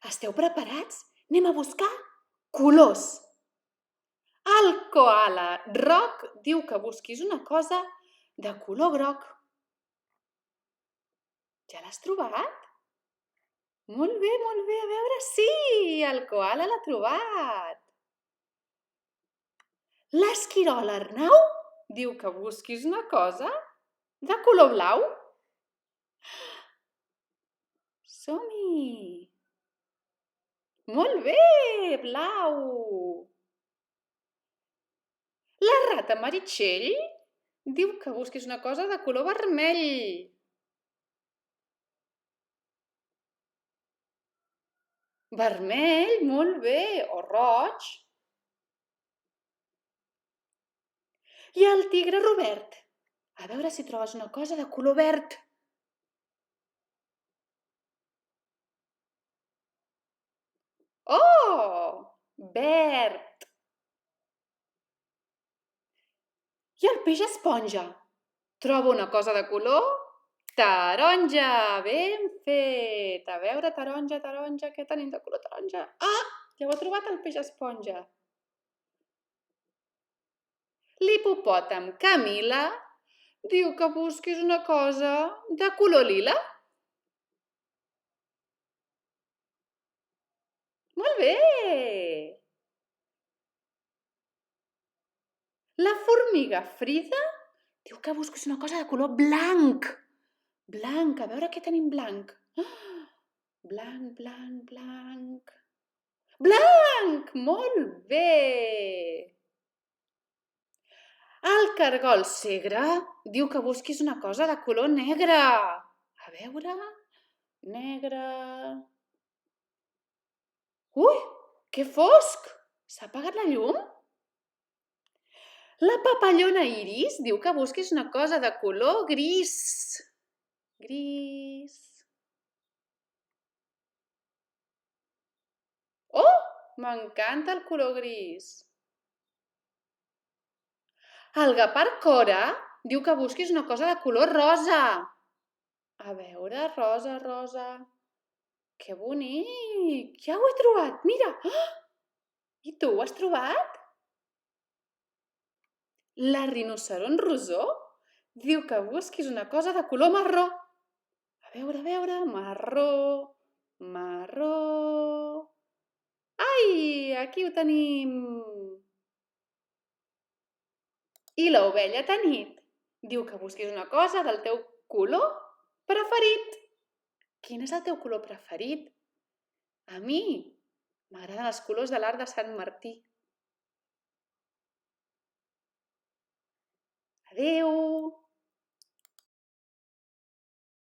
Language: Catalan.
Esteu preparats? Anem a buscar colors. El coala roc diu que busquis una cosa de color groc. Ja l'has trobat? Molt bé, molt bé. A veure, sí, el coala l'ha trobat. L'esquirol Arnau diu que busquis una cosa de color blau. Som-hi! Molt bé, blau. La rata Meritxell diu que busquis una cosa de color vermell. Vermell, molt bé, o roig. I el tigre Robert, a veure si trobes una cosa de color verd. Oh, verd. I el peix esponja, troba una cosa de color taronja. Ben fet. A veure, taronja, taronja, què tenim de color taronja? Ah, ja ho ha trobat el peix esponja. L'hipopòtam Camila diu que busquis una cosa de color lila. Molt bé! La formiga Frida diu que busquis una cosa de color blanc. Blanc, a veure què tenim blanc. Blanc, blanc, blanc. Blanc! Molt bé! El cargol Segre diu que busquis una cosa de color negre. A veure... Negre... Ui, que fosc! S'ha apagat la llum? La papallona Iris diu que busquis una cosa de color gris. Gris... Oh, m'encanta el color gris. El guepard Cora diu que busquis una cosa de color rosa. A veure, rosa, rosa... Que bonic! Ja ho he trobat, mira! I tu ho has trobat? La rinoceront Rosó diu que busquis una cosa de color marró. A veure, marró, marró... Ai, aquí ho tenim! I l'ovella Tanit diu que busquis una cosa del teu color preferit. Quin és el teu color preferit? A mi m'agraden els colors de l'arc de Sant Martí. Adéu!